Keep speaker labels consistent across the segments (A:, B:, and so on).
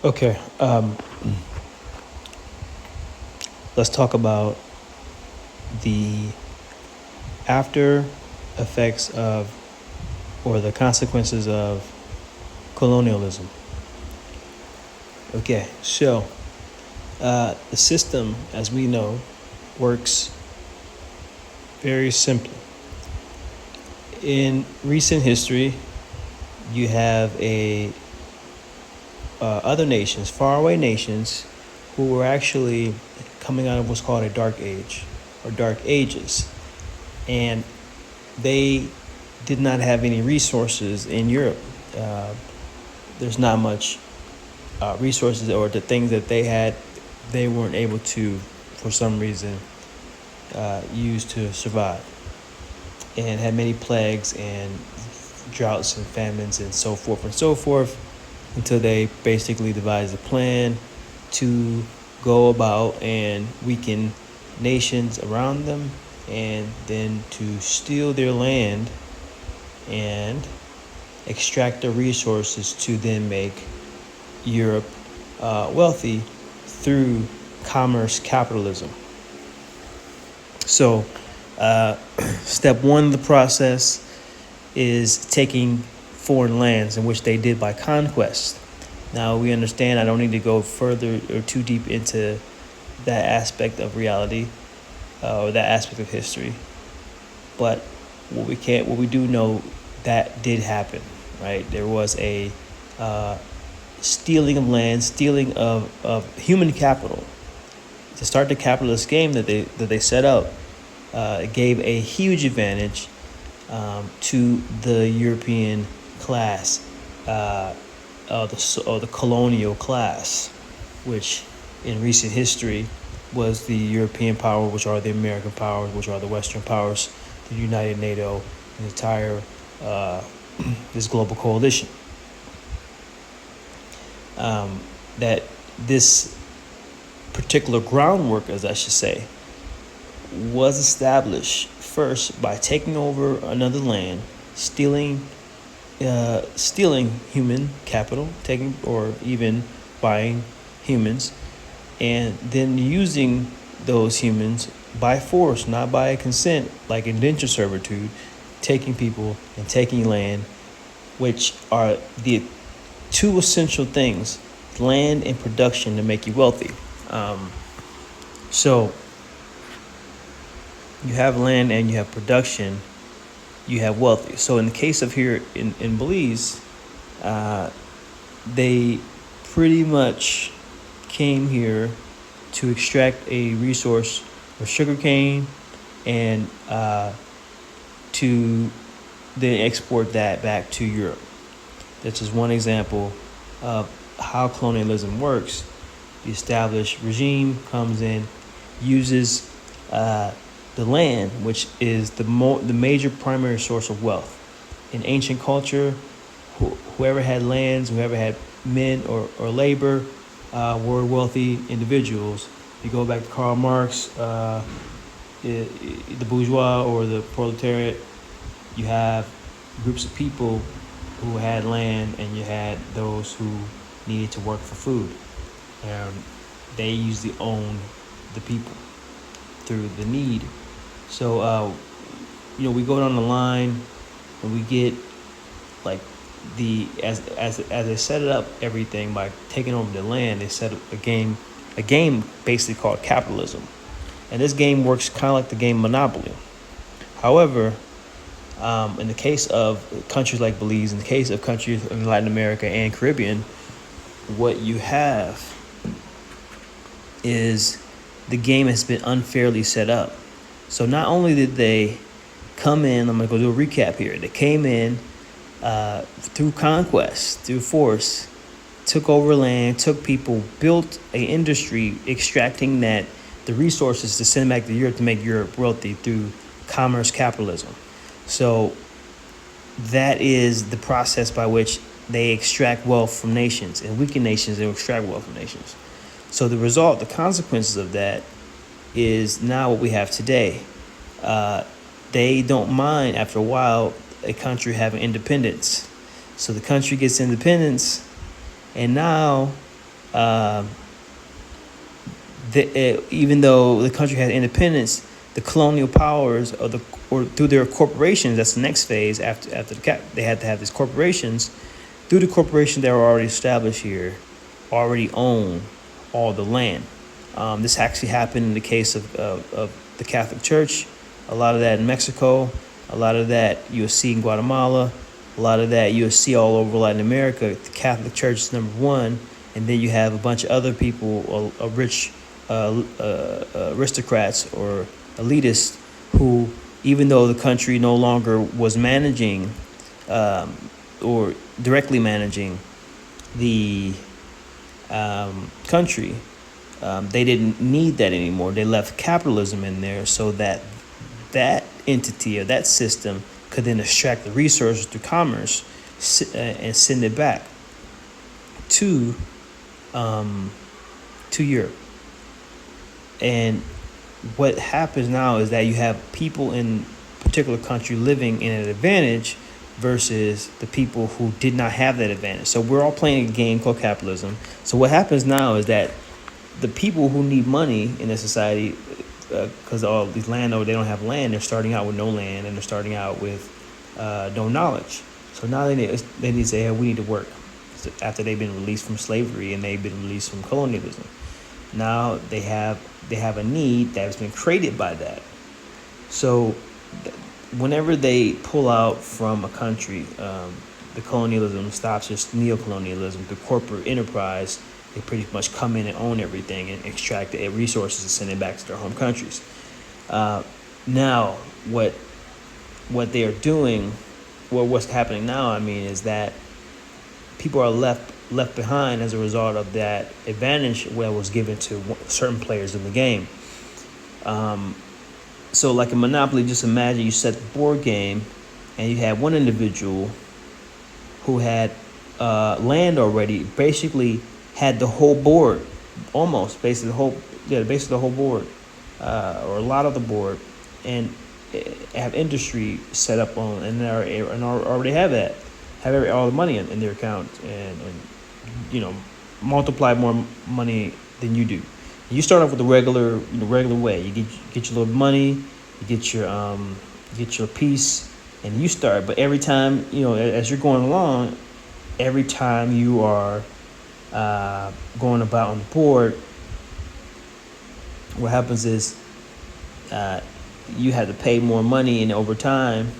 A: Okay, let's talk about the after effects of, or the consequences of, colonialism. Okay, so the system, as we know, works very simply. In recent history, you have a other nations, faraway nations, who were actually coming out of what's called a dark age or dark ages, and they did not have any resources in Europe. Uh, there's not much resources, or the things that they had, they weren't able to, for some reason, use to survive, and had many plagues and droughts and famines and so forth, until they basically devised a plan to go about and weaken nations around them, and then to steal their land and extract the resources to then make Europe wealthy through commerce capitalism. So, step one of the process is taking foreign lands, in which they did by conquest. Now, we understand, I don't need to go further or too deep into that aspect of reality, or that aspect of history. But what we do know, that did happen, right? There was a stealing of land, stealing of human capital to start the capitalist game that they set up. It gave a huge advantage to the European class, or the colonial class, which in recent history was the European power, which are the American powers, which are the Western powers, the United NATO, the entire this global coalition. That this particular groundwork, as I should say, was established first by taking over another land, stealing human capital, taking or even buying humans, and then using those humans by force, not by consent, like indentured servitude, taking people and taking land, which are the two essential things: land and production, to make you wealthy. So you have land and you have production, you have wealthy. So in the case of here in Belize, they pretty much came here to extract a resource of sugarcane, and to then export that back to Europe. That's just one example of how colonialism works. The established regime comes in, uses the land, which is the major primary source of wealth. In ancient culture, whoever had lands, whoever had men or labor, were wealthy individuals. You go back to Karl Marx, the bourgeois or the proletariat, you have groups of people who had land, and you had those who needed to work for food. And they usually owned the people through the need. So, we go down the line, and we get like as they set it up, everything by taking over the land. They set up a game basically called capitalism, and this game works kind of like the game Monopoly. However, in the case of countries like Belize, in the case of countries in Latin America and Caribbean, what you have is the game has been unfairly set up. So not only did they come in, I'm going to go do a recap here. They came in through conquest, through force, took over land, took people, built an industry extracting the resources to send back to Europe to make Europe wealthy through commerce capitalism. So that is the process by which they extract wealth from nations, and weaken nations, they extract wealth from nations. So the result, the consequences of that, is now what we have today. They don't mind, after a while, a country having independence. So the country gets independence, and now Even though the country had independence, the colonial powers or through their corporations, that's the next phase after they had to have these corporations. Through the corporations that were already established here, already own all the land. This actually happened in the case of the Catholic Church. A lot of that in Mexico. A lot of that you'll see in Guatemala. A lot of that you'll see all over Latin America. The Catholic Church is number one, and then you have a bunch of other people, rich aristocrats or elitists, who, even though the country no longer was managing or directly managing the country, they didn't need that anymore. They left capitalism in there so that that entity or that system could then extract the resources through commerce and send it back to Europe. And what happens now is that you have people in a particular country living in an advantage versus the people who did not have that advantage. So we're all playing a game called capitalism. So what happens now is that the people who need money in a society, because all these landowners, they don't have land, they're starting out with no land, and they're starting out with no knowledge. So now they need to say, hey, we need to work. So after they've been released from slavery and they've been released from colonialism, now they have a need that has been created by that. So whenever they pull out from a country, the colonialism stops, just neo-colonialism, the corporate enterprise, they pretty much come in and own everything and extract the resources and send it back to their home countries. Now, what they are doing, what's happening now, is that people are left behind as a result of that advantage that was given to certain players in the game. So like a Monopoly, just imagine you set the board game and you had one individual who had land already, basically had the whole board, almost basically the whole board, or a lot of the board, and have industry set up on and already have all the money in their account, and multiply more money than you do. You start off with the regular way. You get your little money, you get your piece, and you start. But every time, as you're going along, every time you are going about on the board, what happens is you have to pay more money, and over time,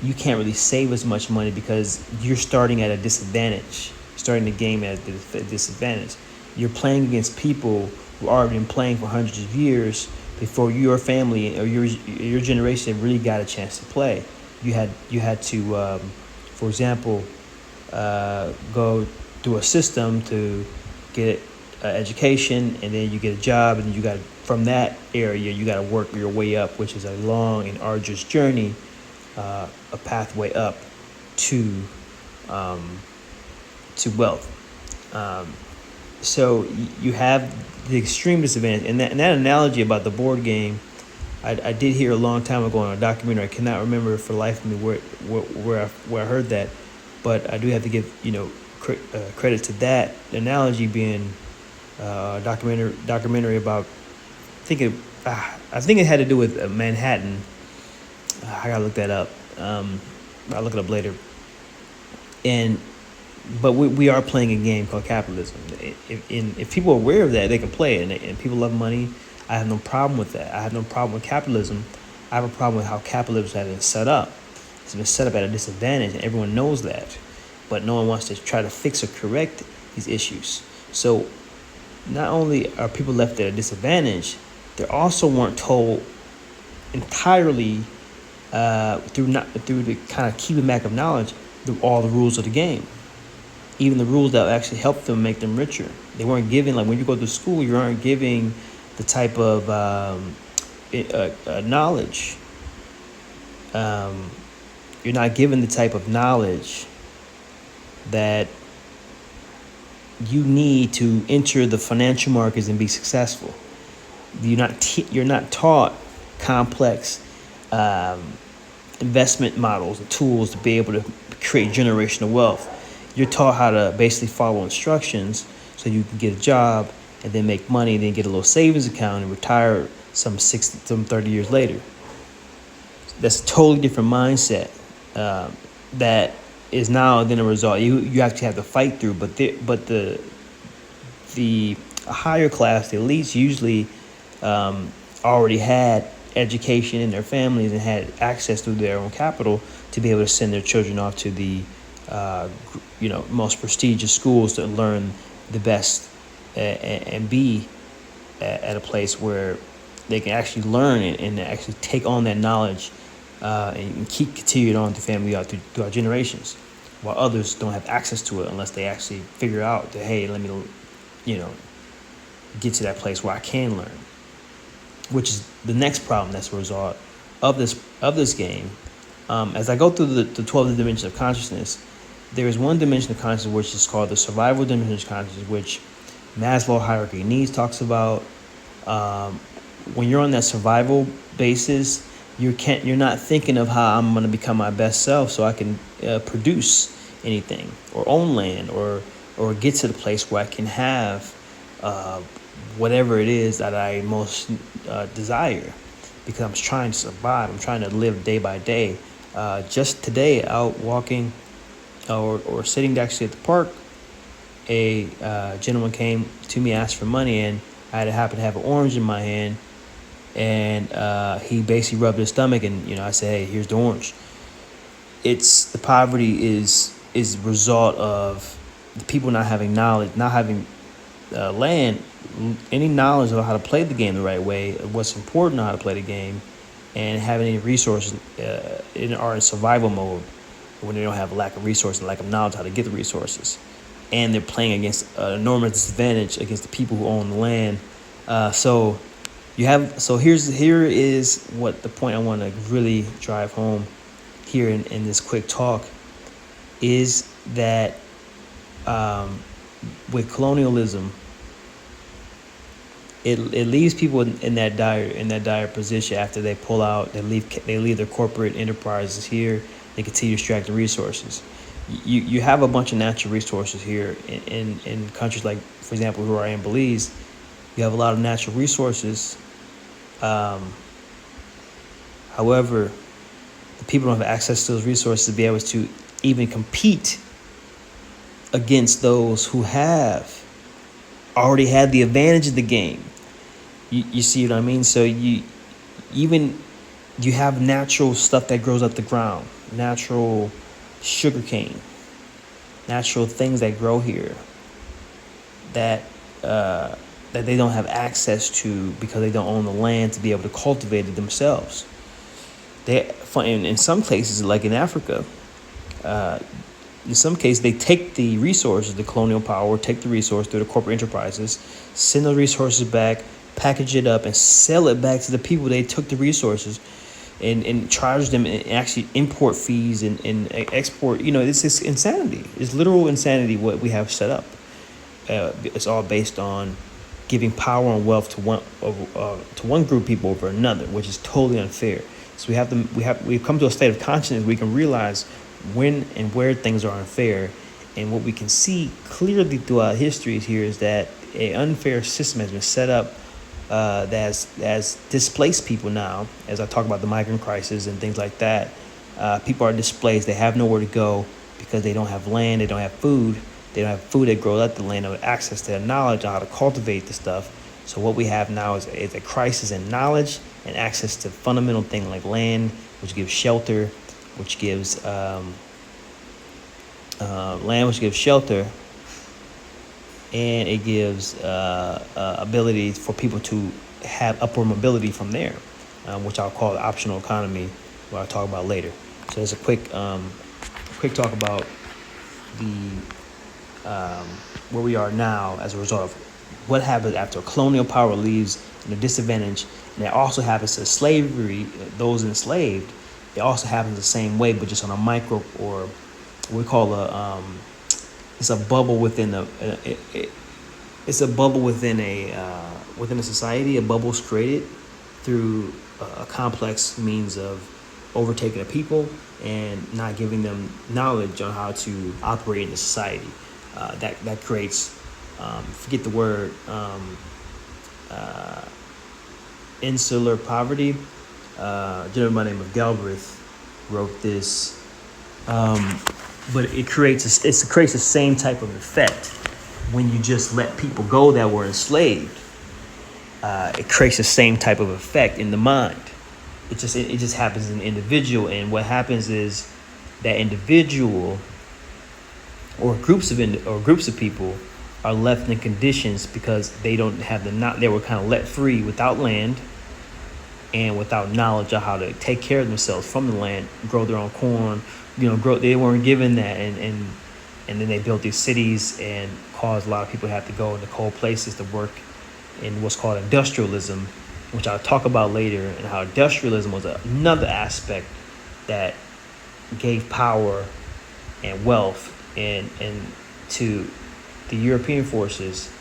A: you can't really save as much money because you're starting at a disadvantage, starting the game at a disadvantage. You're playing against people who already been playing for hundreds of years before your family or your generation really got a chance to play. You had to, for example, go through a system to get education, and then you get a job, and you got from that area you got to work your way up, which is a long and arduous journey, a pathway up to wealth. So you have the extreme disadvantage, and that analogy about the board game, I did hear a long time ago on a documentary. I cannot remember for the life of me where I heard that, but I do have to give credit to that analogy being a documentary about I think it had to do with Manhattan. I gotta look that up. I'll look it up later. But we are playing a game called capitalism. If people are aware of that, they can play it, and people love money. I have no problem with that. I have no problem with capitalism. I have a problem with how capitalism has been set up. It's been set up at a disadvantage, and everyone knows that. But no one wants to try to fix or correct these issues. So not only are people left at a disadvantage, they also weren't told entirely through the kind of keeping back of knowledge all the rules of the game. Even the rules that actually help them make them richer. They weren't given, like when you go to school, you aren't giving the type of knowledge. You're not given the type of knowledge that you need to enter the financial markets and be successful. You're not taught complex investment models and tools to be able to create generational wealth. You're taught how to basically follow instructions so you can get a job and then make money, and then get a little savings account and retire some 30 years later. That's a totally different mindset that is now then a result. You actually have to fight through, but the higher class, the elites, usually already had education in their families and had access through their own capital to be able to send their children off to the most prestigious schools to learn the best and be at a place where they can actually learn and actually take on that knowledge and keep continued on to family out throughout generations, while others don't have access to it unless they actually figure out that, hey, let me get to that place where I can learn, which is the next problem that's a result of this game. As I go through the 12 dimensions of consciousness, there is one dimension of consciousness which is called the survival dimension of consciousness, which Maslow hierarchy of needs talks about. When you're on that survival basis, you're not thinking of how I'm going to become my best self so I can produce anything or own land or get to the place where I can have whatever it is that I most desire, because I'm trying to survive. I'm trying to live day by day. Just today, out walking or sitting actually at the park, a gentleman came to me, asked for money, and I happened to have an orange in my hand, and he basically rubbed his stomach, and I said, hey, here's the orange. It's the poverty is a result of the people not having knowledge, not having land, any knowledge of how to play the game the right way, what's important on how to play the game, and having any resources are in survival mode when they don't have a lack of resources and lack of knowledge how to get the resources. And they're playing against an enormous disadvantage against the people who own the land. So here is what the point I want to really drive home here in this quick talk is that with colonialism, it leaves people in that dire position after they pull out. They leave their corporate enterprises here. They continue to extract the resources. You have a bunch of natural resources here in countries like, for example, where I am, Belize. You have a lot of natural resources. However, the people don't have access to those resources to be able to even compete against those who have already had the advantage of the game. You see what I mean? So you have natural stuff that grows up the ground, natural sugarcane, natural things that grow here that they don't have access to because they don't own the land to be able to cultivate it themselves. In some cases, like in Africa, in some cases, they take the resources, the colonial power, take the resource through the corporate enterprises, send those resources back, package it up, and sell it back to the people they took the resources and charge them and actually import fees and export. It's insanity. It's literal insanity what we have set up. It's all based on giving power and wealth to one group of people over another, which is totally unfair. So we've come to a state of consciousness where we can realize when and where things are unfair, and what we can see clearly throughout history here is that an unfair system has been set up that has displaced people now. As I talk about the migrant crisis and things like that, people are displaced. They have nowhere to go because they don't have land, they don't have food. They don't have food that grows up the land, or access to knowledge on how to cultivate the stuff. So what we have now is a crisis in knowledge and access to fundamental things like land, which gives shelter, which gives shelter, and it gives ability for people to have upward mobility from there, which I'll call the optional economy, what I'll talk about later. So there's a quick talk about where we are now as a result of what happens after colonial power leaves in a disadvantage. And that also happens to slavery, those enslaved. It also happens the same way, but just on a micro, or what we call it's a bubble within it's a bubble within a society. A bubble is created through a complex means of overtaking a people and not giving them knowledge on how to operate in the society. That creates forget the word, insular poverty. A gentleman by the name of Galbraith wrote this, but it creates the same type of effect when you just let people go that were enslaved. It creates the same type of effect in the mind. It just happens in the individual, and what happens is that individual or groups of people are left in conditions because they don't have they were kind of let free without land and without knowledge of how to take care of themselves from the land, grow their own corn, they weren't given that, and then they built these cities and caused a lot of people to have to go into cold places to work in what's called industrialism, which I'll talk about later, and how industrialism was another aspect that gave power and wealth and to the European forces,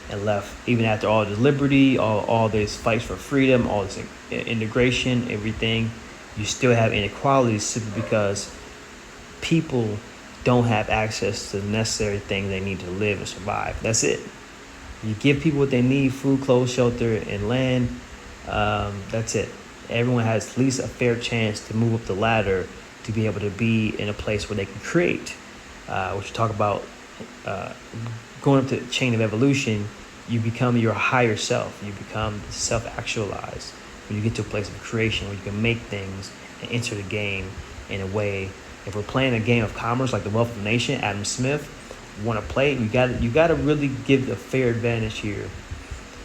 A: and left, even after all this liberty, all this fights for freedom, all this integration, everything, you still have inequalities simply because people don't have access to the necessary things they need to live and survive. That's it. You give people what they need: food, clothes, shelter, and land. That's it. Everyone has at least a fair chance to move up the ladder to be able to be in a place where they can create. Which you talk about going up the chain of evolution, you become your higher self. You become self-actualized when you get to a place of creation where you can make things and enter the game in a way. If we're playing a game of commerce like the Wealth of the Nation, Adam Smith, want to play, you got to really give a fair advantage here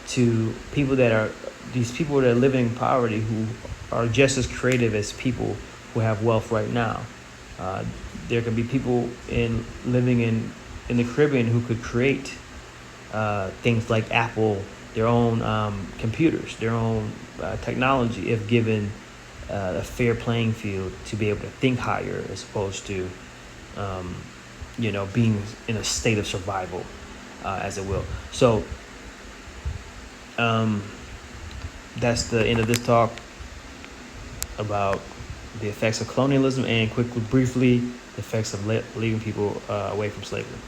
A: to people that are living in poverty, who are just as creative as people who have wealth right now. There can be people living in the Caribbean who could create things like Apple, their own computers, their own technology, if given a fair playing field to be able to think higher, as opposed to being in a state of survival, as it will. So that's the end of this talk about the effects of colonialism, and briefly, the effects of leaving people away from slavery.